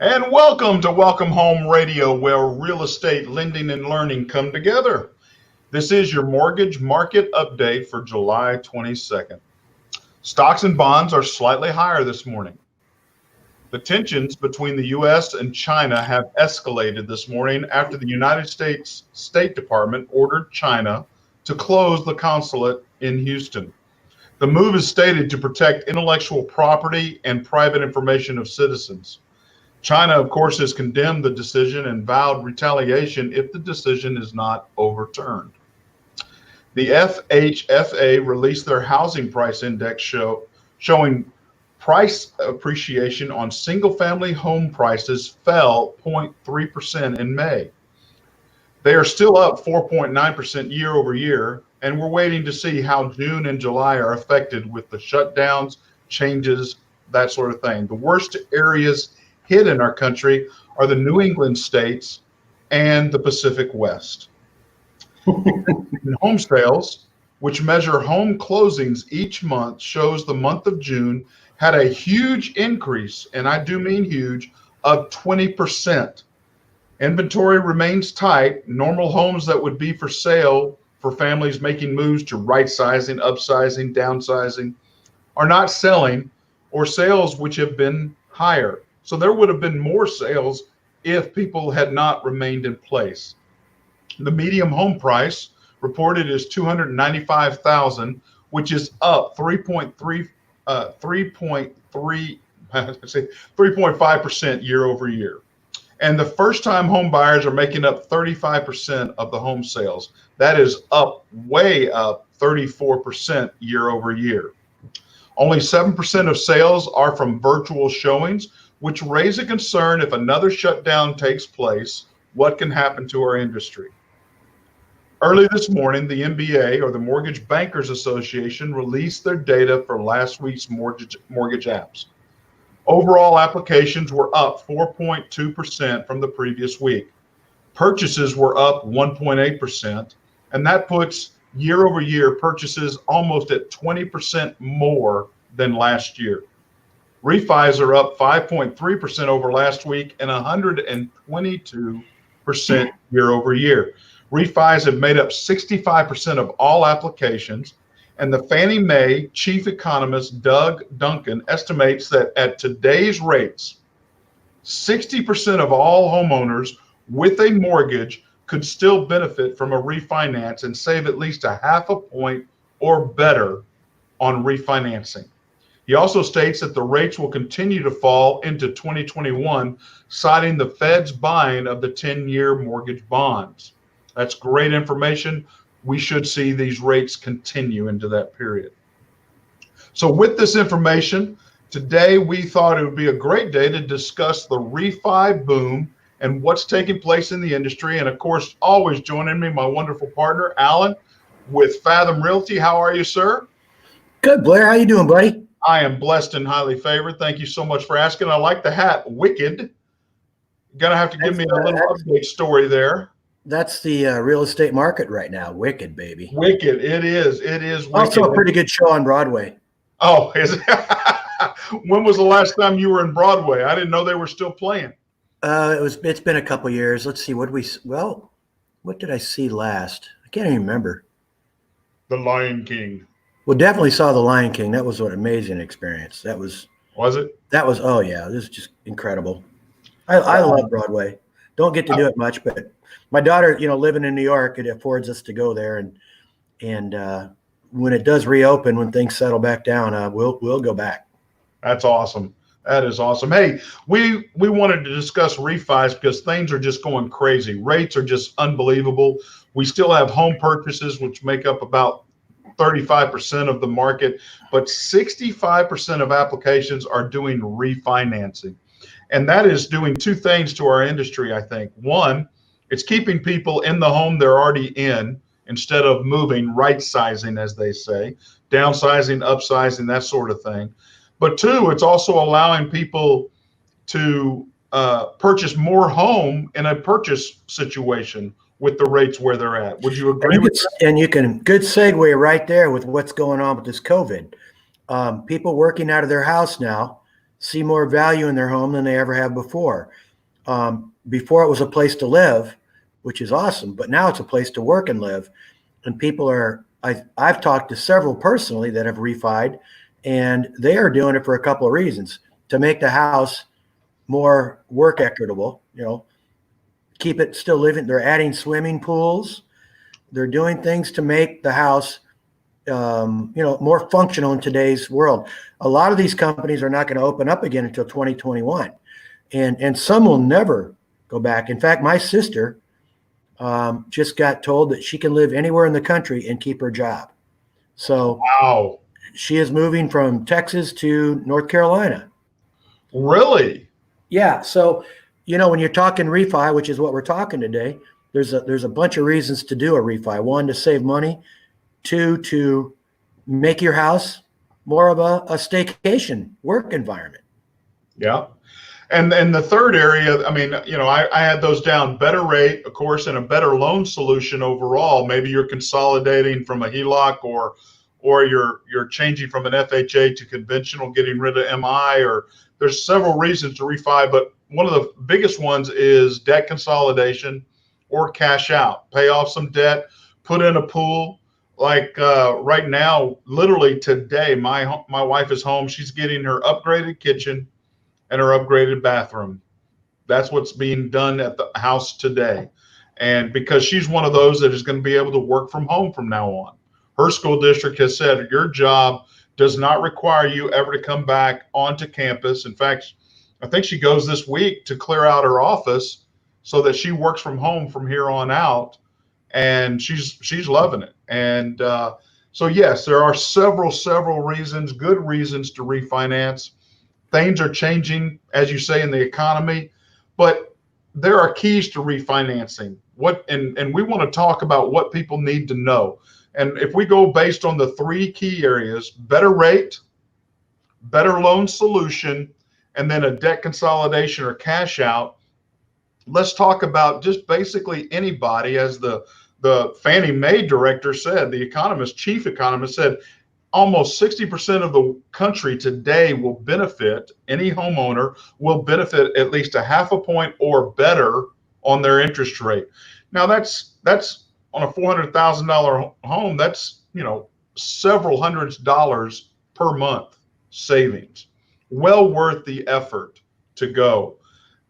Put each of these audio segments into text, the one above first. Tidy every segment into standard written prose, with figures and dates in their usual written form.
And welcome to Welcome Home Radio, where real estate lending and learning come together. This is your mortgage market update for July 22nd. Stocks and bonds are slightly higher this morning. The tensions between the U.S. and China have escalated this morning after the United States State Department ordered China to close the consulate in Houston. The move is stated to protect intellectual property and private information of citizens. China, of course, has condemned the decision and vowed retaliation if the decision is not overturned. The FHFA released their housing price index showing price appreciation on single-family home prices fell 0.3% in May. They are still up 4.9% year over year, and we're waiting to see how June and July are affected with the shutdowns, changes, that sort of thing. The worst areas hit in our country are the New England states and the Pacific West. Home sales, which measure home closings each month, shows the month of June had a huge increase, and I do mean huge, of 20%. Inventory remains tight. Normal homes that would be for sale for families making moves to right sizing, upsizing, downsizing are not selling, or sales which have been higher. So there would have been more sales if people had not remained in place. The median home price reported is $295,000, which is up 3.5% year over year. And the first-time home buyers are making up 35% of the home sales. That is way up 34% year over year. Only 7% of sales are from virtual showings, which raise a concern if another shutdown takes place, what can happen to our industry? Early this morning, the MBA, or the Mortgage Bankers Association, released their data for last week's mortgage apps. Overall applications were up 4.2% from the previous week. Purchases were up 1.8%, and that puts year over year purchases almost at 20% more than last year. Refis are up 5.3% over last week and 122% year over year. Refis have made up 65% of all applications, and the Fannie Mae chief economist Doug Duncan estimates that at today's rates, 60% of all homeowners with a mortgage could still benefit from a refinance and save at least a half a point or better on refinancing. He also states that the rates will continue to fall into 2021, citing the Fed's buying of the 10-year mortgage bonds. That's great information. We should see these rates continue into that period. So with this information, today we thought it would be a great day to discuss the refi boom and what's taking place in the industry. And of course, always joining me, my wonderful partner, Alan, with Fathom Realty. How are you, sir? Good, Blair. How you doing, buddy? I am blessed and highly favored. Thank you so much for asking. I like the hat, Wicked. You're gonna have to give me a little update story there. That's the real estate market right now. Wicked, baby. Wicked. It is. It is. Also wicked. a pretty good show on Broadway. Oh, is it? When was the last time you were in Broadway? I didn't know they were still playing. It's been a couple years. Let's see. What did I see last? I can't even remember. The Lion King. Well, definitely saw The Lion King. That was an amazing experience. Was it? Oh yeah, this is just incredible. I love Broadway. Don't get to do it much, but my daughter, living in New York, it affords us to go there, and when it does reopen, when things settle back down, we'll go back. That's awesome. That is awesome. Hey, we wanted to discuss refis because things are just going crazy. Rates are just unbelievable. We still have home purchases, which make up about 35% of the market, but 65% of applications are doing refinancing. And that is doing two things to our industry, I think. One, it's keeping people in the home they're already in instead of moving, right sizing, as they say, downsizing, upsizing, that sort of thing. But two, it's also allowing people to purchase more home in a purchase situation with the rates where they're at. Would you agree with that? And you can, good segue right there with what's going on with this COVID. People working out of their house now, see more value in their home than they ever have before. Before it was a place to live, which is awesome, but now it's a place to work and live. And people are, I've talked to several personally that have refied, and they are doing it for a couple of reasons: to make the house more work equitable, keep it still living. They're adding swimming pools. They're doing things to make the house, more functional in today's world. A lot of these companies are not going to open up again until 2021, and some will never go back. In fact, my sister just got told that she can live anywhere in the country and keep her job. So wow, she is moving from Texas to North Carolina. Really? Yeah. So, when you're talking refi, which is what we're talking today, there's a bunch of reasons to do a refi. One, to save money. Two, to make your house more of a staycation work environment. Yeah. And the third area, I mean, I had those down: better rate, of course, and a better loan solution overall. Maybe you're consolidating from a HELOC, or you're changing from an FHA to conventional, getting rid of MI, or there's several reasons to refi, but one of the biggest ones is debt consolidation or cash out. Pay off some debt, put in a pool. Like right now, literally today, my wife is home. She's getting her upgraded kitchen and her upgraded bathroom. That's what's being done at the house today. And because she's one of those that is going to be able to work from home from now on. Her school district has said your job does not require you ever to come back onto campus. In fact, I think she goes this week to clear out her office so that she works from home from here on out, and she's loving it. And so yes, there are several reasons, good reasons to refinance. Things are changing, as you say, in the economy, but there are keys to refinancing. And we want to talk about what people need to know. And if we go based on the three key areas: better rate, better loan solution, and then a debt consolidation or cash out, let's talk about just basically anybody. As the Fannie Mae director said, the chief economist said, almost 60% of the country today will benefit, any homeowner will benefit at least a half a point or better on their interest rate. Now that's on a $400,000 home, that's, several hundreds of dollars per month savings. Well worth the effort to go.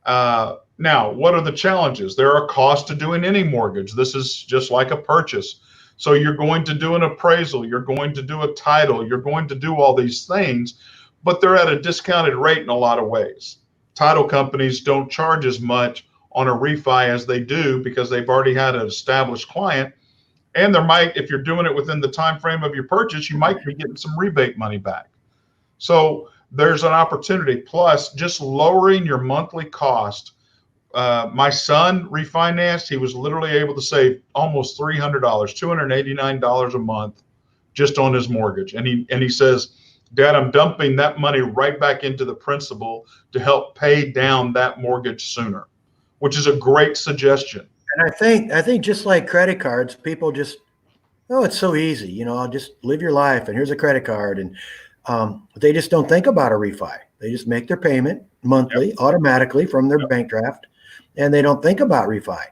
Now, what are the challenges? There are costs to doing any mortgage. This is just like a purchase. So you're going to do an appraisal, you're going to do a title, you're going to do all these things, but they're at a discounted rate in a lot of ways. Title companies don't charge as much on a refi as they do because they've already had an established client. And there might, if you're doing it within the time frame of your purchase, you might be getting some rebate money back. So there's an opportunity. Plus, just lowering your monthly cost. My son refinanced. He was literally able to save almost $300, $289 a month just on his mortgage. And he says, Dad, I'm dumping that money right back into the principal to help pay down that mortgage sooner, which is a great suggestion. And I think just like credit cards, people just, it's so easy. I'll just live your life and here's a credit card. And they just don't think about a refi. They just make their payment monthly, automatically from their bank draft. And they don't think about refi,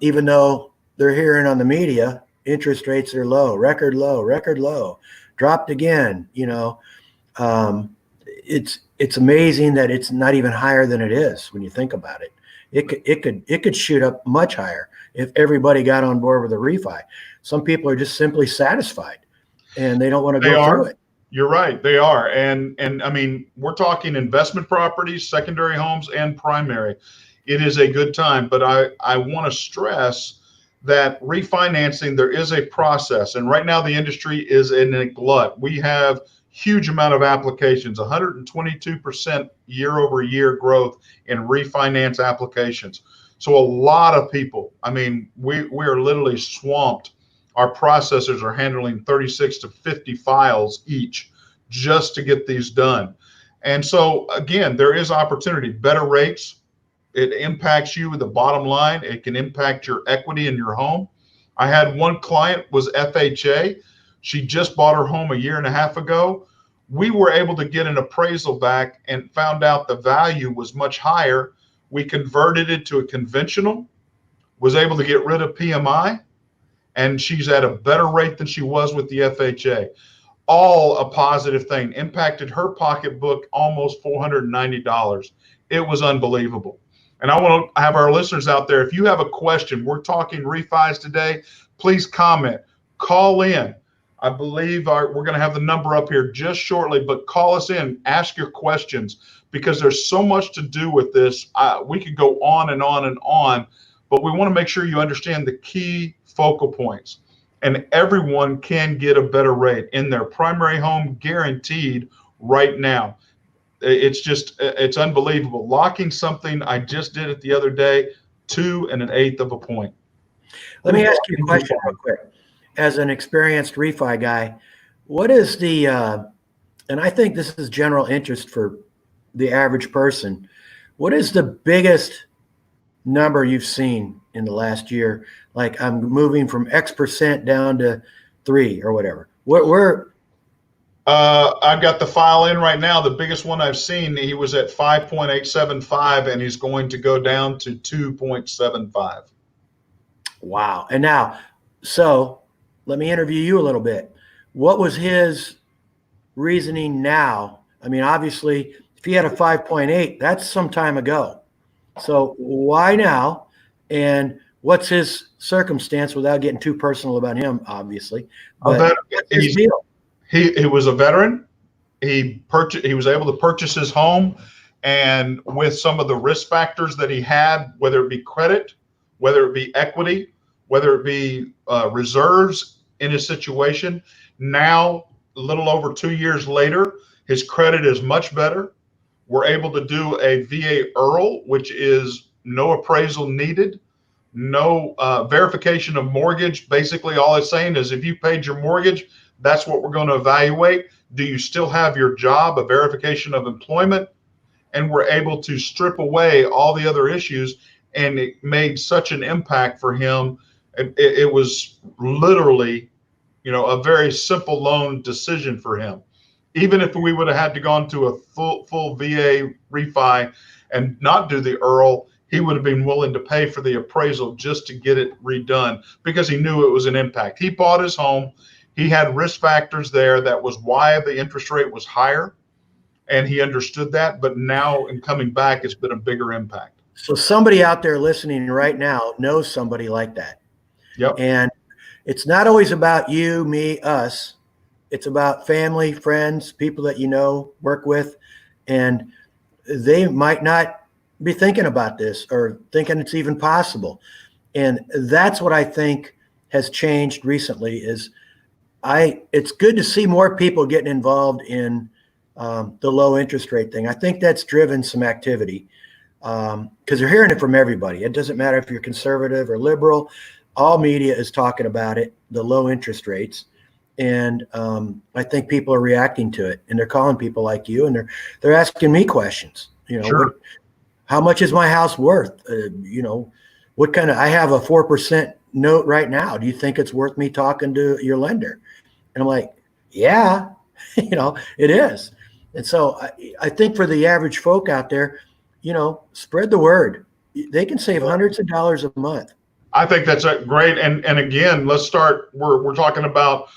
even though they're hearing on the media, interest rates are low, record low, dropped again. It's amazing that it's not even higher than it is when you think about it. It could shoot up much higher if everybody got on board with a refi. Some people are just simply satisfied, and they don't want to go through it. You're right, they are, and I mean, we're talking investment properties, secondary homes, and primary. It is a good time, but I want to stress that refinancing, there is a process. And right now the industry is in a glut. We have huge amount of applications, 122% year over year growth in refinance applications. So a lot of people, I mean, we are literally swamped. Our processors are handling 36 to 50 files each just to get these done. And so again, there is opportunity, better rates. It impacts you with the bottom line. It can impact your equity in your home. I had one client was FHA. She just bought her home a year and a half ago. We were able to get an appraisal back and found out the value was much higher. We converted it to a conventional, was able to get rid of PMI, and she's at a better rate than she was with the FHA. All a positive thing. Impacted her pocketbook almost $490. It was unbelievable. And I want to have our listeners out there, if you have a question, we're talking refis today, please comment, call in. I believe we're going to have the number up here just shortly, but call us in, ask your questions, because there's so much to do with this. We could go on and on and on, but we want to make sure you understand the key focal points. And everyone can get a better rate in their primary home, guaranteed right now. It's unbelievable. Locking something, I just did it the other day, 2 1/8 of a point. Let me ask you a question real quick. As an experienced refi guy, what is the, and I think this is general interest for the average person, what is the biggest number you've seen in the last year? Like, I'm moving from X% down to 3 or whatever. I've got the file in right now. The biggest one I've seen, he was at 5.875, and he's going to go down to 2.75. Wow. And now, so let me interview you a little bit. What was his reasoning now? I mean, obviously, if he had a 5.8, that's some time ago. So why now? And what's his circumstance, without getting too personal about him, obviously? But what's his deal? He was a veteran. He was able to purchase his home, and with some of the risk factors that he had, whether it be credit, whether it be equity, whether it be reserves in his situation, now a little over 2 years later, his credit is much better. We're able to do a VA IRRRL, which is no appraisal needed, no verification of mortgage. Basically, all it's saying is if you paid your mortgage, that's what we're going to evaluate. Do you still have your job? A verification of employment. And we're able to strip away all the other issues. And it made such an impact for him. It was literally, a very simple loan decision for him. Even if we would have had to gone to a full VA refi and not do the IRRRL, he would have been willing to pay for the appraisal just to get it redone, because he knew it was an impact. He bought his home. He had risk factors there. That was why the interest rate was higher, and he understood that. But now, in coming back, it's been a bigger impact. So somebody out there listening right now knows somebody like that. Yep. And it's not always about you, me, us. It's about family, friends, people that you know, work with, and they might not be thinking about this or thinking it's even possible. And that's what I think has changed recently is it's good to see more people getting involved in the low interest rate thing. I think that's driven some activity because you're hearing it from everybody. It doesn't matter if you're conservative or liberal. All media is talking about it, the low interest rates. And I think people are reacting to it, and they're calling people like you, and they're asking me questions. Sure. How much is my house worth? What kind of? I have a 4% note right now. Do you think it's worth me talking to your lender? And I'm like, yeah, it is. And so I think for the average folk out there, spread the word. They can save hundreds of dollars a month. I think that's great. And again, let's start. We're talking about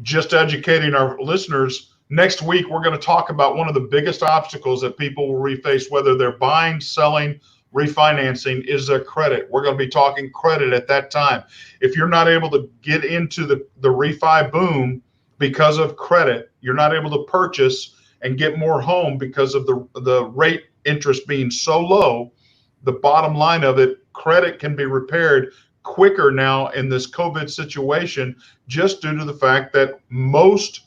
just educating our listeners. Next week, we're going to talk about one of the biggest obstacles that people will face, whether they're buying, selling, refinancing, is their credit. We're going to be talking credit at that time. If you're not able to get into the refi boom because of credit, you're not able to purchase and get more home because of the rate interest being so low. The bottom line of it, credit can be repaired quicker now in this COVID situation, just due to the fact that most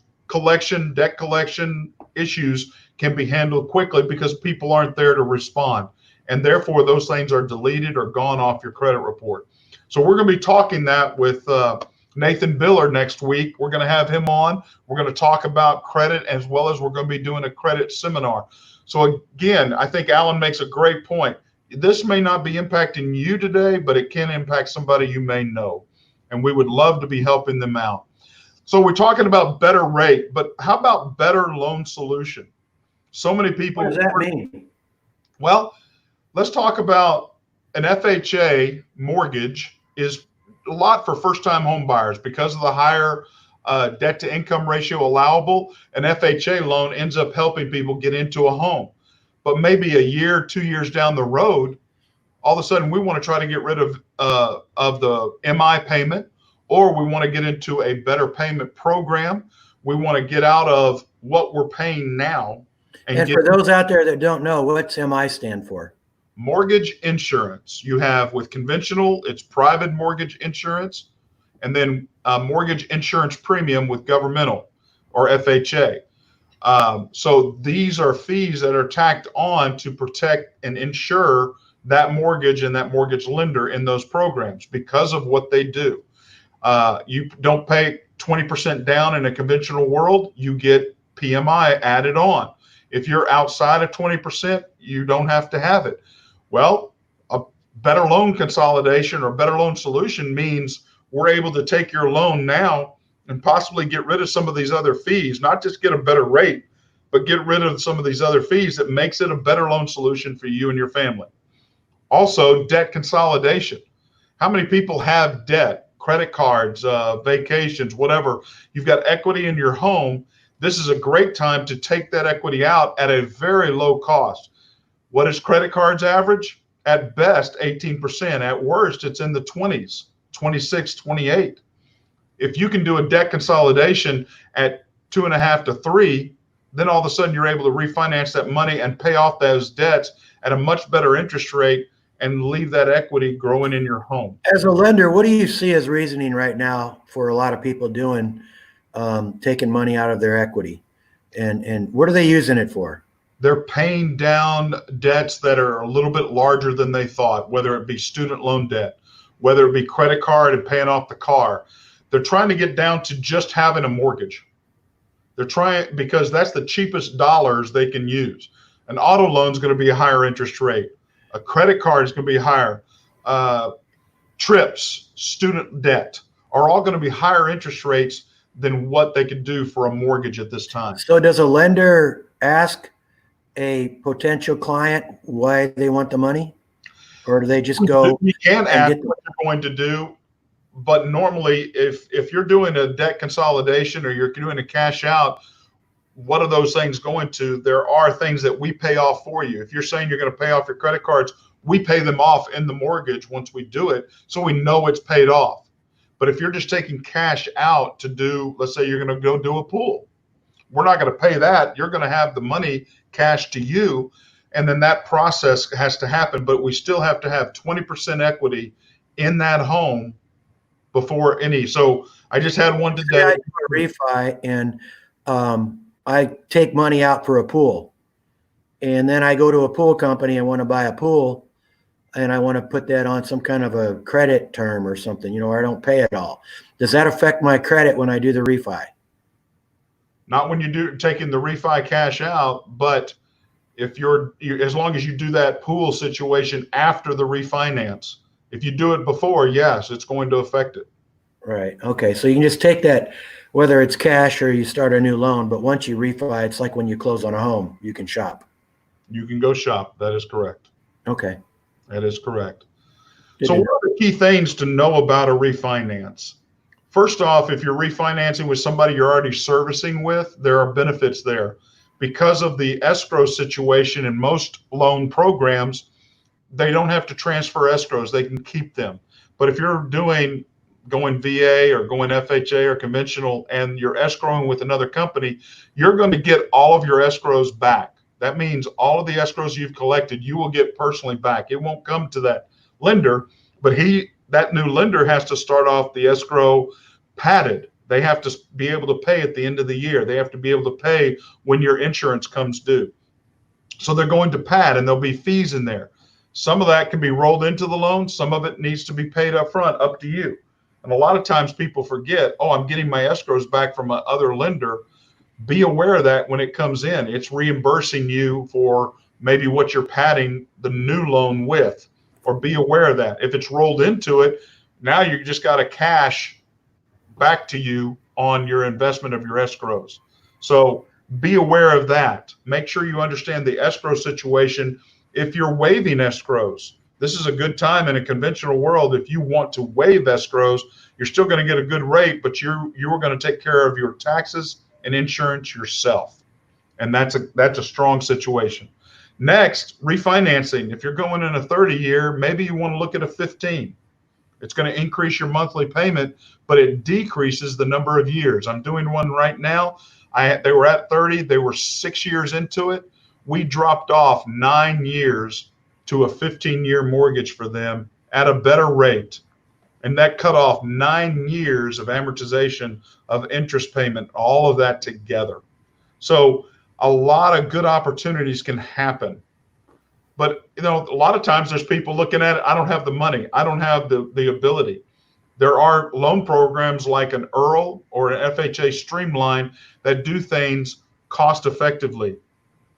debt collection issues can be handled quickly because people aren't there to respond. And therefore, those things are deleted or gone off your credit report. So we're going to be talking that with Nathan Biller next week. We're going to have him on. We're going to talk about credit, as well as we're going to be doing a credit seminar. So again, I think Alan makes a great point. This may not be impacting you today, but it can impact somebody you may know. And we would love to be helping them out. So we're talking about better rate, but how about better loan solution? So many people. What does that mean? Well, let's talk about an FHA mortgage is a lot for first-time home buyers because of the higher debt-to-income ratio allowable. An FHA loan ends up helping people get into a home. But maybe a year, 2 years down the road, all of a sudden we want to try to get rid of the MI payment, or we want to get into a better payment program. We want to get out of what we're paying now. And for those out there that don't know, what's MI stand for? Mortgage insurance. You have with conventional, it's private mortgage insurance, and then mortgage insurance premium with governmental or FHA. So these are fees that are tacked on to protect and insure that mortgage and that mortgage lender in those programs because of what they do. You don't pay 20% down in a conventional world, you get PMI added on. If you're outside of 20%, you don't have to have it. Well, a better loan consolidation or better loan solution means we're able to take your loan now and possibly get rid of some of these other fees, not just get a better rate, but get rid of some of these other fees that makes it a better loan solution for you and your family. Also, debt consolidation. How many people have debt, credit cards, vacations, whatever? You've got equity in your home. This is a great time to take that equity out at a very low cost. What is credit cards average? At best, 18%. At worst, it's in the 20s, 26, 28. If you can do a debt consolidation at 2.5 to 3, then all of a sudden you're able to refinance that money and pay off those debts at a much better interest rate and leave that equity growing in your home. As a lender, what do you see as reasoning right now for a lot of people doing, taking money out of their equity? And what are they using it for? They're paying down debts that are a little bit larger than they thought, whether it be student loan debt, whether it be credit card and paying off the car. They're trying to get down to just having a mortgage. They're trying because that's the cheapest dollars they can use. An auto loan is going to be a higher interest rate. A credit card is going to be higher. Trips, student debt are all going to be higher interest rates than what they could do for a mortgage at this time. So does a lender ask a potential client why they want the money, or do they just go? You can ask what you're going to do, but normally if you're doing a debt consolidation or you're doing a cash out, what are those things going to? There are things that we pay off for you. If you're saying you're going to pay off your credit cards, we pay them off in the mortgage once we do it, so we know it's paid off. But if you're just taking cash out to do, let's say you're going to go do a pool, we're not going to pay that. You're going to have the money cash to you, and then that process has to happen. But we still have to have 20% equity in that home before any. So I just had one today. I do a refi, and I take money out for a pool, and then I go to a pool company and want to buy a pool, and I want to put that on some kind of a credit term or something, where I don't pay it all. Does that affect my credit when I do the refi? Not when you do taking the refi cash out, but if you're as long as you do that pool situation after the refinance. If you do it before, yes, it's going to affect it. Right. Okay. So you can just take that, whether it's cash or you start a new loan, but once you refi, it's like when you close on a home, you can shop. You can go shop. That is correct. Okay. That is correct. So what are the key things to know about a refinance? First off, if you're refinancing with somebody you're already servicing with, there are benefits there. Because of the escrow situation in most loan programs, they don't have to transfer escrows. They can keep them. But if you're going VA or going FHA or conventional and you're escrowing with another company, you're going to get all of your escrows back. That means all of the escrows you've collected, you will get personally back. It won't come to that lender, but that new lender has to start off the escrow padded. They have to be able to pay at the end of the year. They have to be able to pay when your insurance comes due. So they're going to pad, and there'll be fees in there. Some of that can be rolled into the loan. Some of it needs to be paid up front, up to you. And a lot of times people forget, I'm getting my escrows back from my other lender. Be aware of that when it comes in. It's reimbursing you for maybe what you're padding the new loan with, or be aware of that. If it's rolled into it, now you just got to cash back to you on your investment of your escrows. So be aware of that. Make sure you understand the escrow situation. If you're waiving escrows, this is a good time in a conventional world. If you want to waive escrows, you're still going to get a good rate, but you're going to take care of your taxes and insurance yourself. And that's a strong situation. Next, refinancing. If you're going in a 30-year, maybe you want to look at a 15. It's going to increase your monthly payment, but it decreases the number of years. I'm doing one right now. They were at 30. They were 6 years into it. We dropped off 9 years to a 15-year mortgage for them at a better rate. And that cut off 9 years of amortization of interest payment, all of that together. So a lot of good opportunities can happen. But, a lot of times there's people looking at it, I don't have the money. I don't have the ability. There are loan programs like an EARL or an FHA Streamline that do things cost effectively.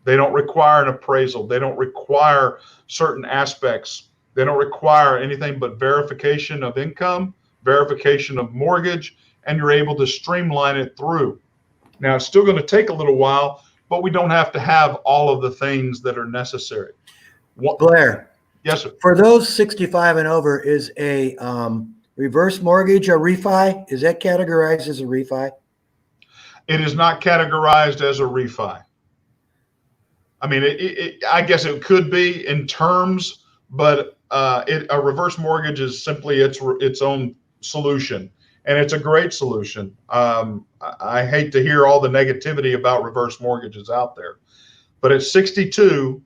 They don't require an appraisal. They don't require certain aspects. They don't require anything but verification of income, verification of mortgage, and you're able to streamline it through. Now, it's still going to take a little while, but we don't have to have all of the things that are necessary. Blair. Yes, sir. For those 65 and over, is a reverse mortgage a refi? Is that categorized as a refi? It is not categorized as a refi. I mean, I guess it could be in terms, but a reverse mortgage is simply its own solution, and it's a great solution. I hate to hear all the negativity about reverse mortgages out there, but at 62,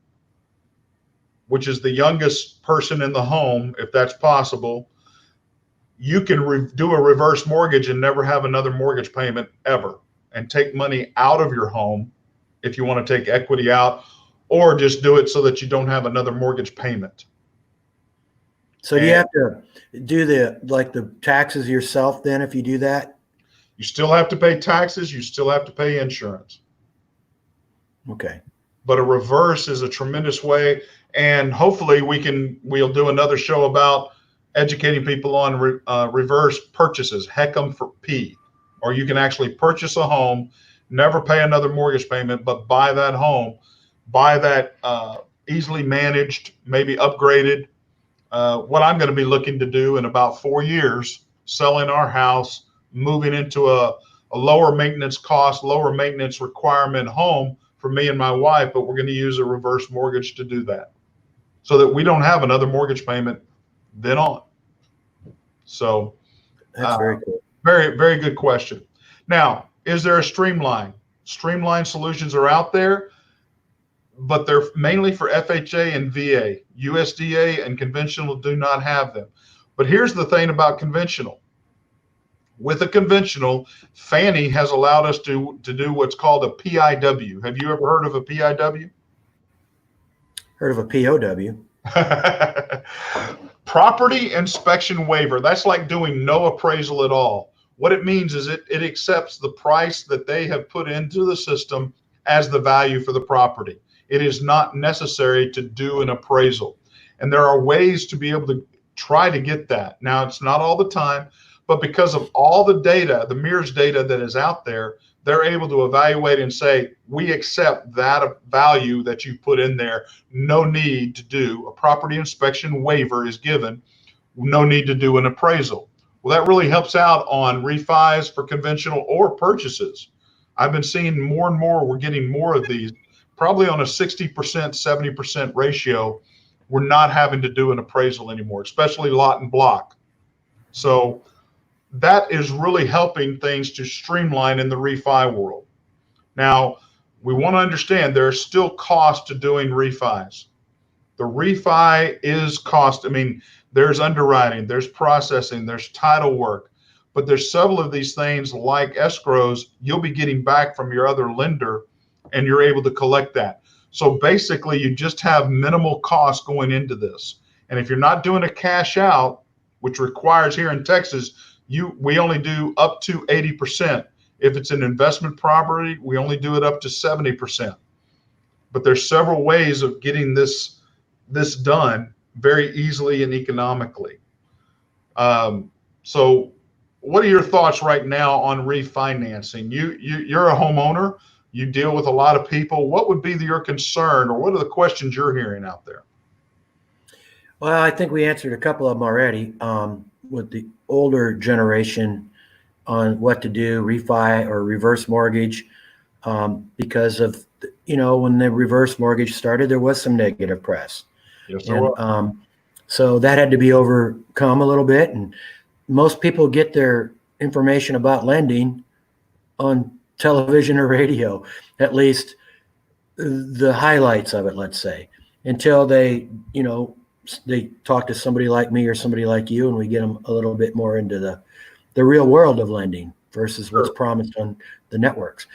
which is the youngest person in the home, if that's possible, you can do a reverse mortgage and never have another mortgage payment ever, and take money out of your home if you want to take equity out, or just do it so that you don't have another mortgage payment. So do you have to do the taxes yourself then if you do that? You still have to pay taxes. You still have to pay insurance. Okay. But a reverse is a tremendous way. And hopefully we'll do another show about educating people on reverse purchases, HECM for P, or you can actually purchase a home, never pay another mortgage payment, but buy that home, buy that easily managed, maybe upgraded. What I'm going to be looking to do in about 4 years, selling our house, moving into a lower maintenance cost, lower maintenance requirement home for me and my wife, but we're going to use a reverse mortgage to do that so that we don't have another mortgage payment then on. So that's very cool. Very, very good question. Now, is there a Streamline? Streamline solutions are out there, but they're mainly for FHA and VA. USDA and conventional do not have them. But here's the thing about conventional. With a conventional, Fannie has allowed us to do what's called a PIW. Have you ever heard of a PIW? Heard of a POW. Property inspection waiver. That's like doing no appraisal at all. What it means is it accepts the price that they have put into the system as the value for the property. It is not necessary to do an appraisal. And there are ways to be able to try to get that. Now, it's not all the time, but because of all the data, the MERS data that is out there, they're able to evaluate and say, we accept that value that you put in there. No need to do a property inspection waiver is given. No need to do an appraisal. Well, that really helps out on refis for conventional or purchases. I've been seeing more and more, we're getting more of these, probably on a 60%, 70% ratio. We're not having to do an appraisal anymore, especially lot and block. So that is really helping things to streamline in the refi world. Now, we want to understand there are still costs to doing refis. The refi is cost. I mean, there's underwriting, there's processing, there's title work, but there's several of these things like escrows you'll be getting back from your other lender, and you're able to collect that. So basically, you just have minimal costs going into this. And if you're not doing a cash out, which requires here in Texas, we only do up to 80%. If it's an investment property, we only do it up to 70%. But there's several ways of getting this done very easily and economically. So what are your thoughts right now on refinancing? You're a homeowner. You deal with a lot of people. What would be your concern, or what are the questions you're hearing out there? Well, I think we answered a couple of them already with the older generation on what to do, refi or reverse mortgage, because of, when the reverse mortgage started, there was some negative press. Yes, there was. So that had to be overcome a little bit. And most people get their information about lending on television or radio, at least the highlights of it, let's say, until they talk to somebody like me or somebody like you, and we get them a little bit more into the real world of lending versus what's promised on the networks.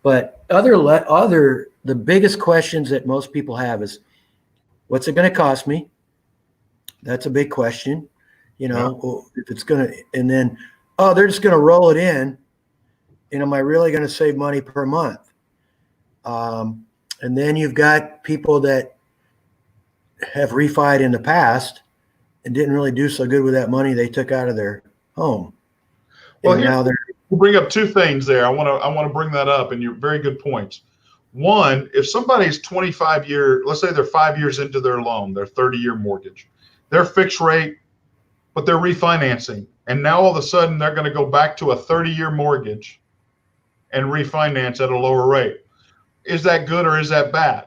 But the biggest questions that most people have is, what's it going to cost me? That's a big question. If it's going to, and then, they're just going to roll it in. And am I really going to save money per month? And then you've got people that have refied in the past and didn't really do so good with that money they took out of their home. Well, now we'll bring up two things there. I want to bring that up, and you're very good points. One, if somebody's 25 year, let's say they're 5 years into their loan, their 30-year mortgage, they're fixed rate, but they're refinancing. And now all of a sudden they're going to go back to a 30-year mortgage and refinance at a lower rate. Is that good or is that bad?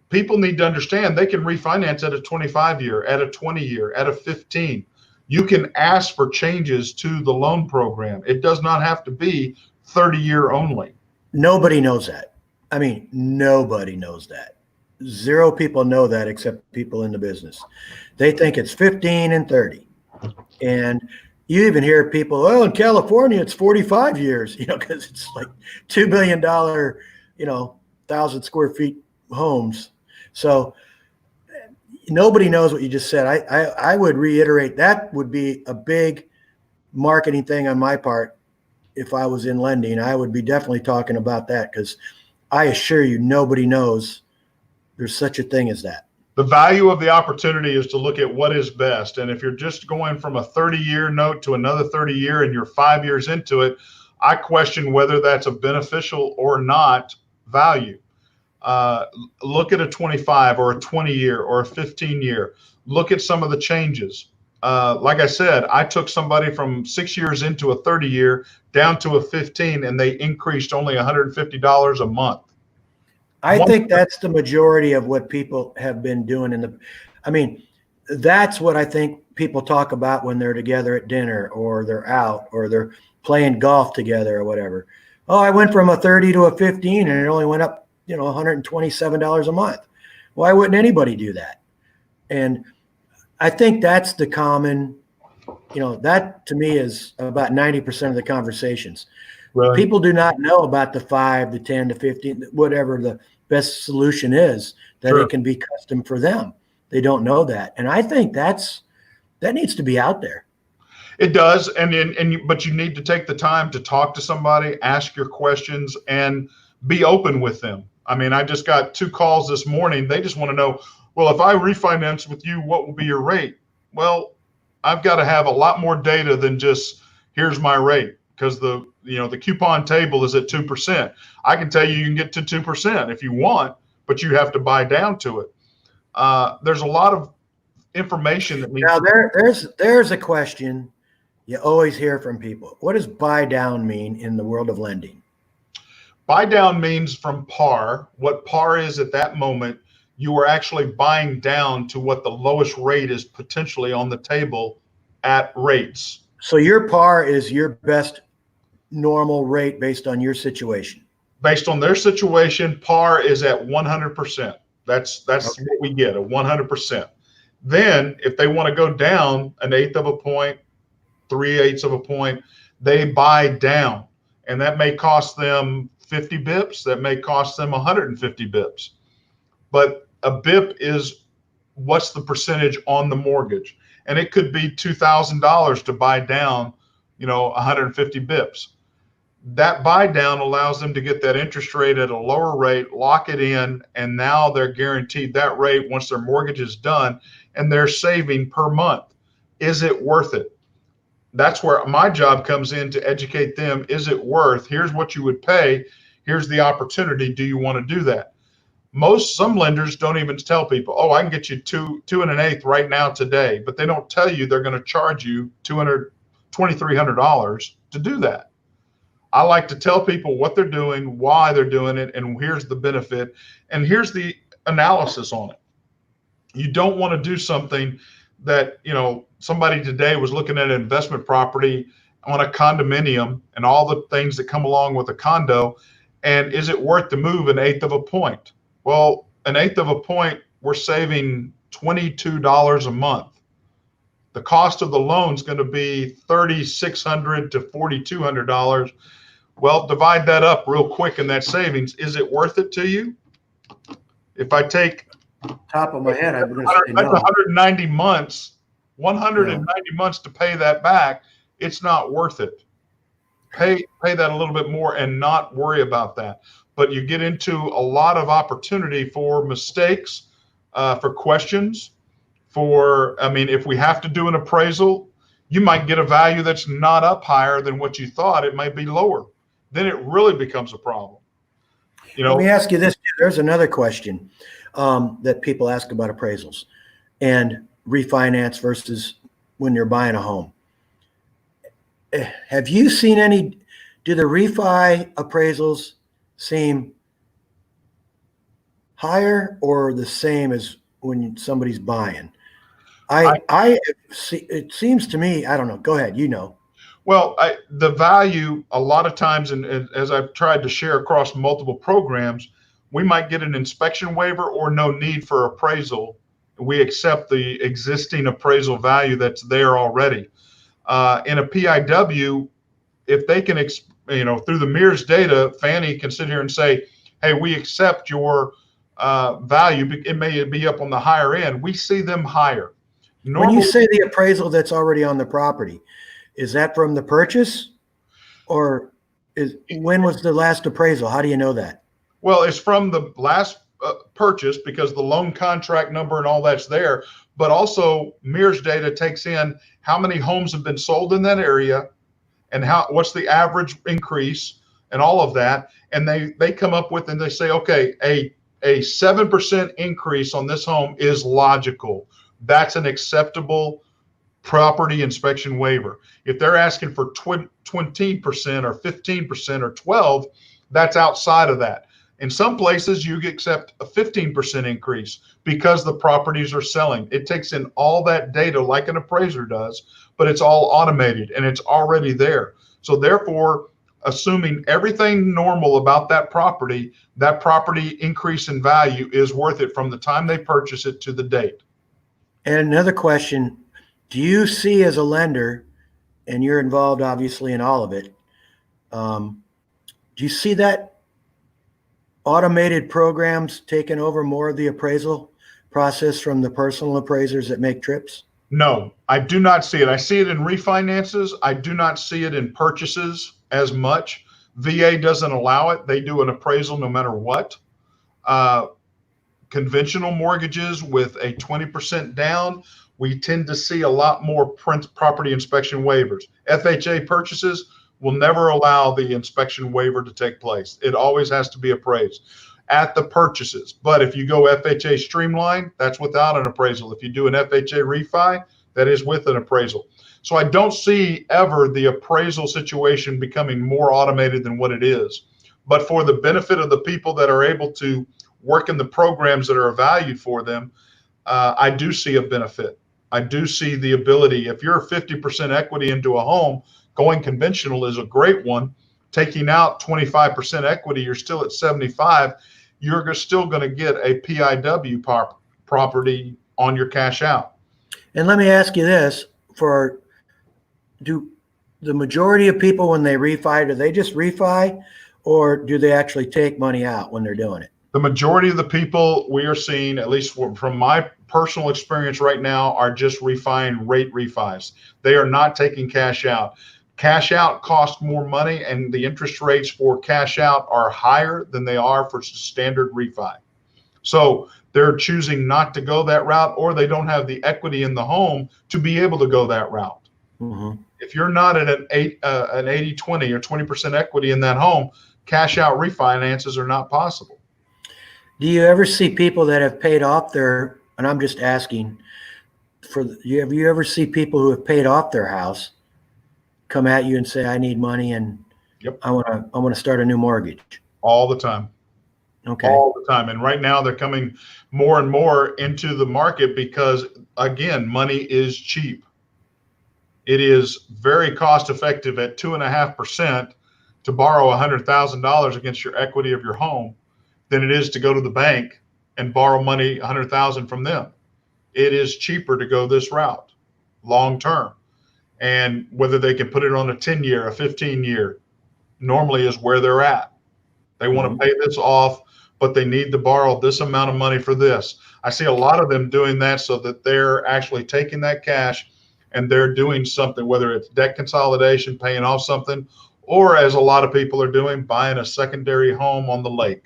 People need to understand they can refinance at a 25-year, at a 20-year, at a 15. You can ask for changes to the loan program. It does not have to be 30-year only. Nobody knows that. I mean, nobody knows that. Zero people know that except people in the business. They think it's 15 and 30. And you even hear people, in California, it's 45 years, because it's like $2 billion, 1,000 square feet homes. So nobody knows what you just said. I would reiterate that would be a big marketing thing on my part. If I was in lending, I would be definitely talking about that, because I assure you, nobody knows there's such a thing as that. The value of the opportunity is to look at what is best. And if you're just going from a 30-year note to another 30-year and you're 5 years into it, I question whether that's a beneficial or not value. Look at a 25 or a 20-year or a 15-year. Look at some of the changes. Like I said, I took somebody from 6 years into a 30-year down to a 15, and they increased only $150 a month. I think that's the majority of what people have been doing that's what I think people talk about when they're together at dinner, or they're out, or they're playing golf together or whatever. I went from a 30 to a 15 and it only went up, $127 a month. Why wouldn't anybody do that? And I think that's the common, that to me is about 90% of the conversations. Right. People do not know about the 5 to 10 to 15, whatever the best solution is, that It can be custom for them. They don't know that. And I think that needs to be out there. It does. But you need to take the time to talk to somebody, ask your questions, and be open with them. I just got 2 calls this morning. They just want to know, well, if I refinance with you, what will be your rate? Well, I've got to have a lot more data than just here's my rate, because the coupon table is at 2%. I can tell you can get to 2% if you want, but you have to buy down to it. There's a lot of information that needs. Now there's a question you always hear from people. What does buy down mean in the world of lending? Buy down means from par. What par is at that moment, you are actually buying down to what the lowest rate is potentially on the table at rates. So your par is your best normal rate based on your situation. Based on their situation, par is at 100%. That's okay. What we get, a 100%. Then if they want to go down 1/8 of a point, 3/8 of a point, they buy down. And that may cost them 50 bips. That may cost them 150 bips. But a bip is what's the percentage on the mortgage. And it could be $2,000 to buy down, 150 bips. That buy down allows them to get that interest rate at a lower rate, lock it in, and now they're guaranteed that rate once their mortgage is done, and they're saving per month. Is it worth it? that's where my job comes in to educate them. Is it worth? Here's what you would pay. Here's the opportunity. Do you want to do that? Some lenders don't even tell people, oh, I can get you two and an eighth right now today, but they don't tell you they're going to charge you $2,300 to do that. I like to tell people what they're doing, why they're doing it, and here's the benefit, and here's the analysis on it. You don't want to do something that, somebody today was looking at an investment property on a condominium and all the things that come along with a condo, and is it worth to move an eighth of a point? Well, an eighth of a point, we're saving $22 a month. The cost of the loan is going to be $3,600 to $4,200. Well, divide that up real quick in that savings. Is it worth it to you? If I take top of my head, I'm going to say no. no. 190 months, 190 months to pay that back. It's not worth it. Pay that a little bit more and not worry about that. But you get into a lot of opportunity for mistakes, for questions, if we have to do an appraisal, you might get a value that's not up higher than what you thought. It might be lower. Then it really becomes a problem. Let me ask you this. There's another question that people ask about appraisals and refinance versus when you're buying a home. Have you seen do the refi appraisals seem higher or the same as when somebody's buying? It seems to me, I don't know. Go ahead. Well, the value a lot of times, and as I've tried to share across multiple programs, we might get an inspection waiver or no need for appraisal. We accept the existing appraisal value that's there already. In a PIW, if they can, through the MERS data, Fannie can sit here and say, hey, we accept your value. It may be up on the higher end. We see them higher. When you say the appraisal that's already on the property, is that from the purchase, or when was the last appraisal? How do you know that? Well, it's from the last purchase because the loan contract number and all that's there, but also MERS data takes in how many homes have been sold in that area and what's the average increase and all of that. And they come up with, and they say, okay, a 7% increase on this home is logical. That's an acceptable property inspection waiver. If they're asking for 20% or 15% or 12%, that's outside of that. In some places, you accept a 15% increase because the properties are selling. It takes in all that data like an appraiser does, but it's all automated and it's already there. So therefore, assuming everything normal about that property increase in value is worth it from the time they purchase it to the date. And another question, do you see as a lender, and you're involved obviously in all of it, do you see that automated programs taking over more of the appraisal process from the personal appraisers that make trips? No, I do not see it. I see it in refinances. I do not see it in purchases as much. VA doesn't allow it. They do an appraisal no matter what. Conventional mortgages with a 20% down, we tend to see a lot more property inspection waivers. FHA purchases will never allow the inspection waiver to take place. It always has to be appraised at the purchases. But if you go FHA streamline, that's without an appraisal. If you do an FHA refi, that is with an appraisal. So I don't see ever the appraisal situation becoming more automated than what it is. But for the benefit of the people that are able to work in the programs that are valued for them, I do see a benefit. I do see the ability. If you're 50% equity into a home, going conventional is a great one. Taking out 25% equity, you're still at 75. You're still going to get a PIW property on your cash out. And let me ask you this: do the majority of people, when they refi, do they just refi, or do they actually take money out when they're doing it? The majority of the people we are seeing, at least from my personal experience right now, are just refining rate refis. They are not taking cash out. Cash out costs more money, and the interest rates for cash out are higher than they are for standard refi. So they're choosing not to go that route, or they don't have the equity in the home to be able to go that route. Mm-hmm. If you're not at an 80-20 or 20% equity in that home, cash out refinances are not possible. Do you ever see people that have paid off their, and I'm just asking, have you ever see people who have paid off their house come at you and say, I need money and Yep. I want to start a new mortgage? All the time. Okay. All the time. And right now they're coming more and more into the market because, again, money is cheap. It is very cost effective at 2.5% to borrow $100,000 against your equity of your home than it is to go to the bank and borrow money, $100,000 from them. It is cheaper to go this route long term. And whether they can put it on a 10-year, a 15-year, normally is where they're at. They want to pay this off, but they need to borrow this amount of money for this. I see a lot of them doing that so that they're actually taking that cash and they're doing something, whether it's debt consolidation, paying off something, or as a lot of people are doing, buying a secondary home on the lake.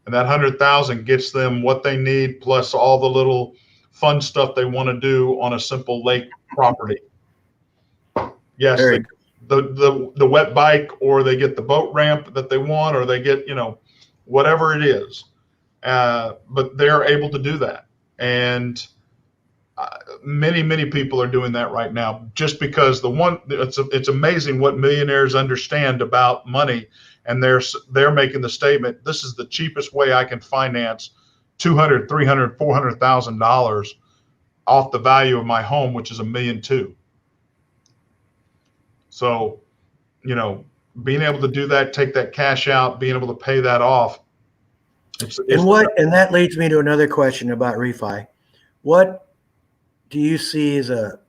And that 100,000 gets them what they need, plus all the little fun stuff they want to do on a simple lake property. Yes, the wet bike, or they get the boat ramp that they want, or they get, whatever it is. But they're able to do that. And many people are doing that right now, just because it's amazing what millionaires understand about money. And they're making the statement, this is the cheapest way I can finance $200,000, $300,000, $400,000 off the value of my home, which is $1.2 million. So, being able to do that, take that cash out, being able to pay that off. And that leads me to another question about refi. What do you see as a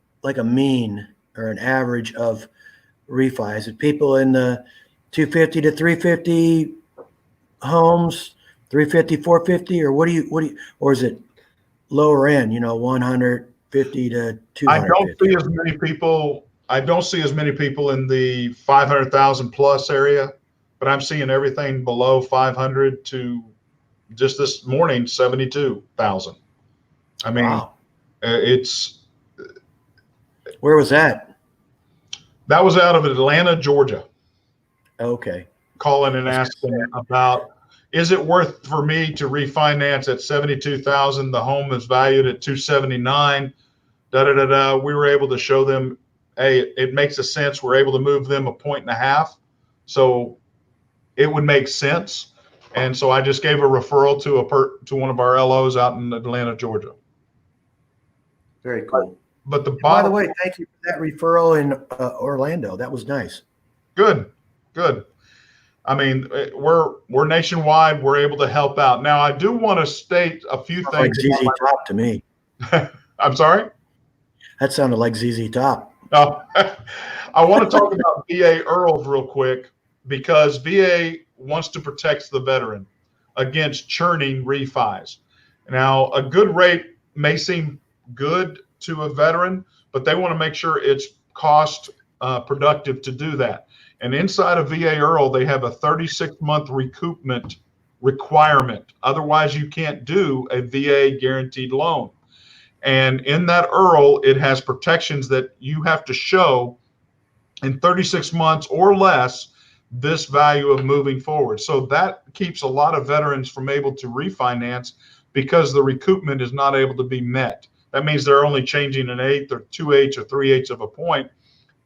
mean or an average of refi? Is it people in the 250 to 350 homes, 350, 450, or what do you, or is it lower end, 150 to 250? I don't see as many people in the 500,000 plus area, but I'm seeing everything below 500 to just this morning, 72,000. I mean, wow. Where was that? That was out of Atlanta, Georgia. Okay. Calling and asking about, is it worth for me to refinance at 72,000? The home is valued at 279. We were able to show them, hey, it makes a sense. We're able to move them 1.5 points. So it would make sense. And so I just gave a referral to one of our LOs out in Atlanta, Georgia. Very cool. But by the way, thank you for that referral in Orlando. That was nice. Good. I mean, we're nationwide. We're able to help out. Now, I do want to state a few things. Like ZZ Top to me. I'm sorry? That sounded like ZZ Top. Oh, I want to talk about VA IRRRLs real quick, because VA wants to protect the veteran against churning refis. Now, a good rate may seem good to a veteran, but they want to make sure it's cost productive to do that. And inside of VA IRRRL, they have a 36-month recoupment requirement. Otherwise, you can't do a VA guaranteed loan. And in that IRRRL, it has protections that you have to show in 36 months or less this value of moving forward. So that keeps a lot of veterans from able to refinance, because the recoupment is not able to be met. That means they're only changing 1/8 or 2/8 or 3/8 of a point,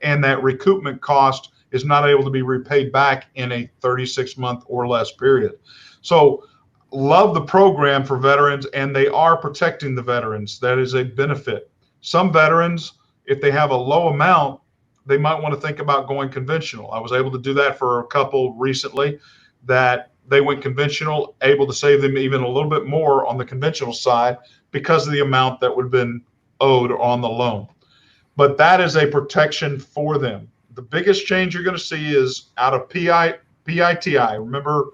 and that recoupment cost is not able to be repaid back in a 36-month or less period. So love the program for veterans, and they are protecting the veterans. That is a benefit. Some veterans, if they have a low amount, they might want to think about going conventional. I was able to do that for a couple recently that they went conventional, able to save them even a little bit more on the conventional side because of the amount that would have been owed on the loan. But that is a protection for them. The biggest change you're going to see is out of PITI. Remember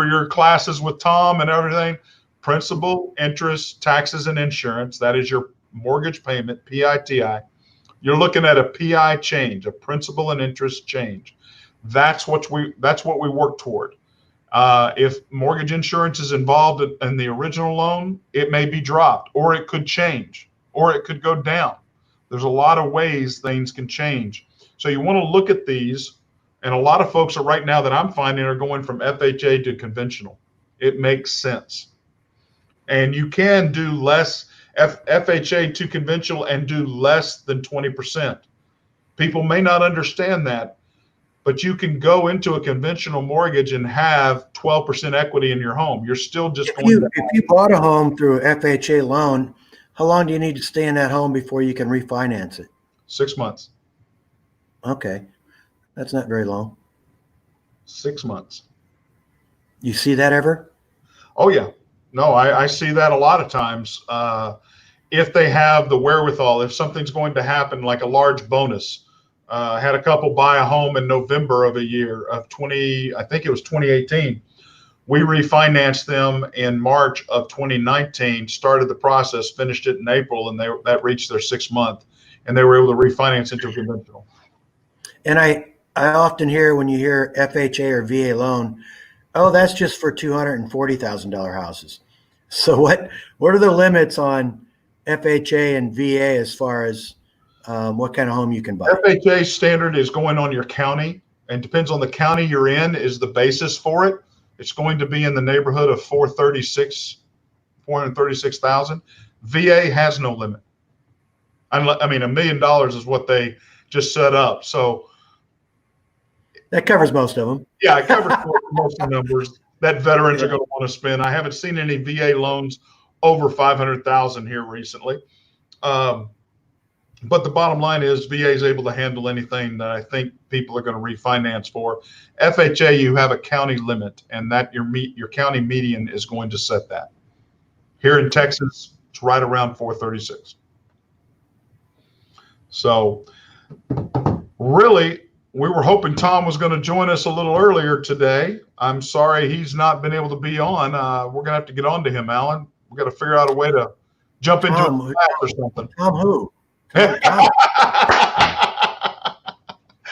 your classes with Tom and everything? Principal, interest, taxes, and insurance. That is your mortgage payment, PITI. You're looking at a PI change, a principal and interest change. That's what we work toward. If mortgage insurance is involved in the original loan, it may be dropped, or it could change, or it could go down. There's a lot of ways things can change. So you want to look at these, and a lot of folks are right now that I'm finding are going from FHA to conventional. It makes sense. And you can do less FHA to conventional and do less than 20%. People may not understand that, but you can go into a conventional mortgage and have 12% equity in your home. You're still just if you bought a home through FHA loan, how long do you need to stay in that home before you can refinance it? 6 months. Okay. That's not very long. 6 months. You see that ever? Oh, yeah. No, I see that a lot of times. If they have the wherewithal, if something's going to happen, like a large bonus. Had a couple buy a home in November of a year of 2018. We refinanced them in March of 2019, started the process, finished it in April, and that reached their 6 month, and they were able to refinance into a conventional. And I often hear when you hear FHA or VA loan, oh, that's just for $240,000 houses. So what are the limits on FHA and VA as far as what kind of home you can buy? FHA standard is going on your county, and depends on the county you're in is the basis for it. It's going to be in the neighborhood of 436,000. VA has no limit. I mean, $1 million is what they just set up. So that covers most of them. Yeah, it covers most of the numbers that veterans are going to want to spend. I haven't seen any VA loans over 500,000 here recently. But the bottom line is VA is able to handle anything that I think people are going to refinance for. FHA, you have a county limit, and that your county median is going to set that. Here in Texas, it's right around 436. So really, we were hoping Tom was going to join us a little earlier today. I'm sorry he's not been able to be on. We're going to have to get on to him, Alan. We've got to figure out a way to jump into a class or something. Tom who?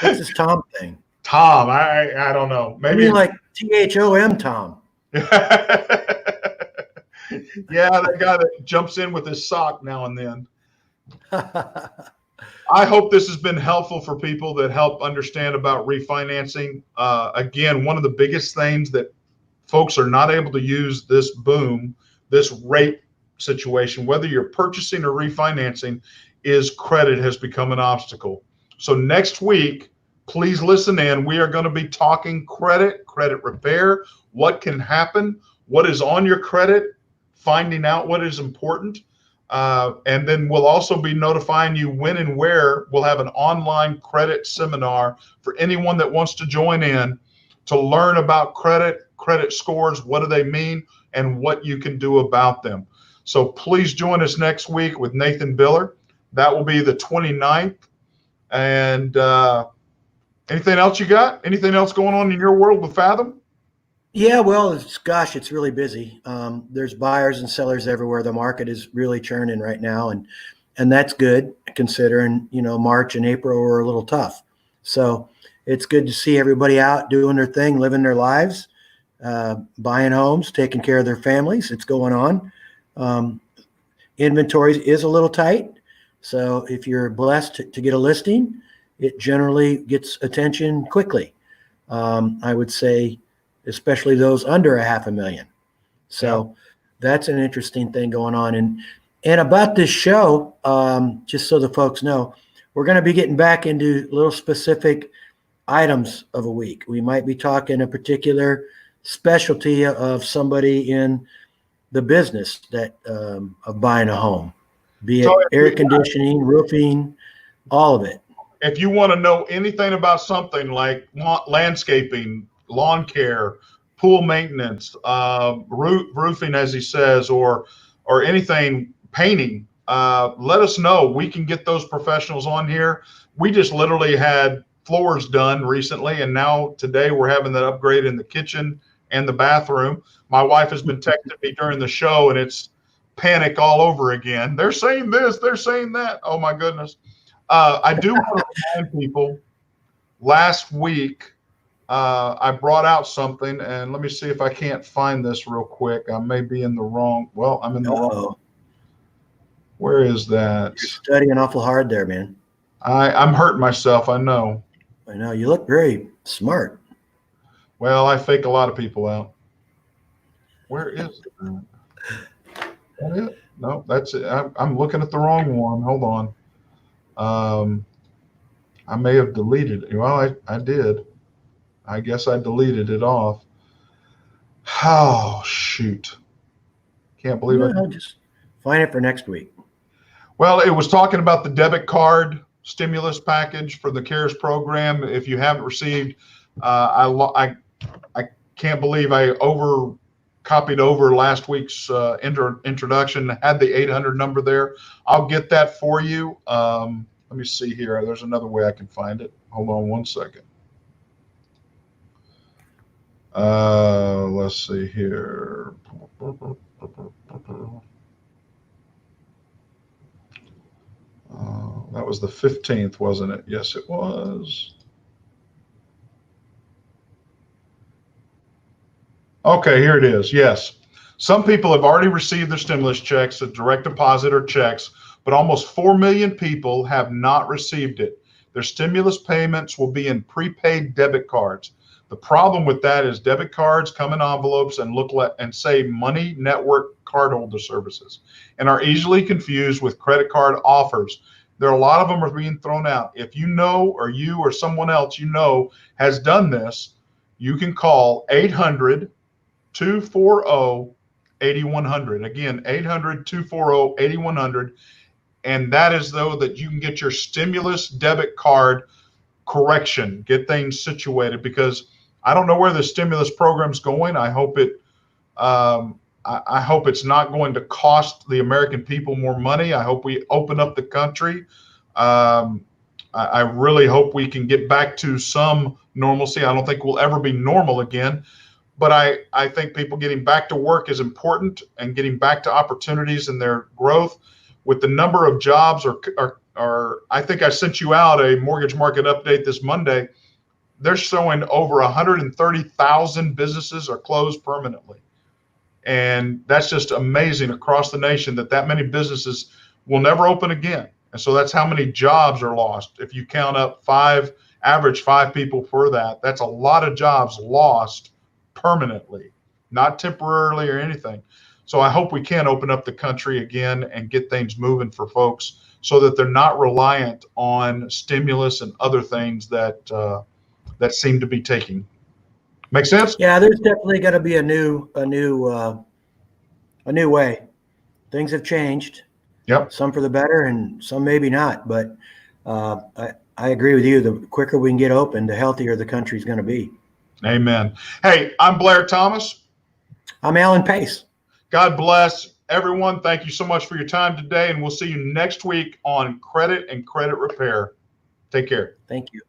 What's this Tom thing? Tom, I don't know. Maybe like THOM Tom. Yeah, that guy that jumps in with his sock now and then. I hope this has been helpful for people that help understand about refinancing. Again, one of the biggest things that folks are not able to use this boom, this rate situation, whether you're purchasing or refinancing, is credit has become an obstacle. So next week, please listen in. We are going to be talking credit repair, what can happen, what is on your credit, finding out what is important. And then we'll also be notifying you when and where we'll have an online credit seminar for anyone that wants to join in to learn about credit scores, what do they mean, and what you can do about them. So please join us next week with Nathan Biller. That will be the 29th. And anything else you got? Anything else going on in your world with Fathom? Yeah, well, it's really busy. There's buyers and sellers everywhere. The market is really churning right now, and that's good considering, March and April were a little tough. So it's good to see everybody out doing their thing, living their lives, buying homes, taking care of their families. It's going on. Inventory is a little tight. So if you're blessed to get a listing, it generally gets attention quickly. I would say, especially those under $500,000. So that's an interesting thing going on. And about this show, just so the folks know, we're going to be getting back into little specific items of a week. We might be talking a particular specialty of somebody in the business that of buying a home, be it air conditioning, roofing, all of it. If you want to know anything about something like landscaping, lawn care, pool maintenance, roofing, as he says, or anything, painting, let us know. We can get those professionals on here. We just literally had floors done recently, and now today we're having that upgrade in the kitchen and the bathroom. My wife has been texting me during the show, and it's panic all over again. They're saying this, they're saying that. Oh my goodness. I do want to remind people, last week, I brought out something, and let me see if I can't find this real quick. I may be in the wrong. Well, I'm in the wrong. Where is that? You're studying awful hard there, man. I'm hurting myself. I know. I know. You look very smart. Well, I fake a lot of people out. Where is it? That it? No, that's it. I'm looking at the wrong one. Hold on. I may have deleted it. Well, I did. I guess I deleted it off. Oh, shoot. Can't believe it. I'll just find it for next week. Well, it was talking about the debit card stimulus package for the CARES program. If you haven't received, I can't believe I copied over last week's introduction, had the 800 number there. I'll get that for you. Let me see here. There's another way I can find it. Hold on one second. Let's see here. That was the 15th, wasn't it? Yes, it was. Okay, here it is. Yes. Some people have already received their stimulus checks, a direct deposit or checks, but almost 4 million people have not received it. Their stimulus payments will be in prepaid debit cards. The problem with that is debit cards come in envelopes and say Money Network cardholder services and are easily confused with credit card offers. There are a lot of them are being thrown out. If you know, or you or someone else you know has done this, you can call 800-240-8100. Again, 800-240-8100. And that is though that you can get your stimulus debit card correction, get things situated, because I don't know where the stimulus program's going. I hope it's not going to cost the American people more money. I hope we open up the country. I really hope we can get back to some normalcy. I don't think we'll ever be normal again, but I think people getting back to work is important, and getting back to opportunities and their growth. With the number of jobs, I think I sent you out a mortgage market update this Monday. They're showing over 130,000 businesses are closed permanently. And that's just amazing across the nation that many businesses will never open again. And so that's how many jobs are lost. If you count up average five people for that, that's a lot of jobs lost permanently, not temporarily or anything. So I hope we can open up the country again and get things moving for folks so that they're not reliant on stimulus and other things that seem to be taking. Make sense? Yeah, there's definitely got to be a new way. Things have changed. Yep. Some for the better and some maybe not. But I agree with you. The quicker we can get open, the healthier the country's going to be. Amen. Hey, I'm Blair Thomas. I'm Alan Pace. God bless everyone. Thank you so much for your time today, and we'll see you next week on Credit and Credit Repair. Take care. Thank you.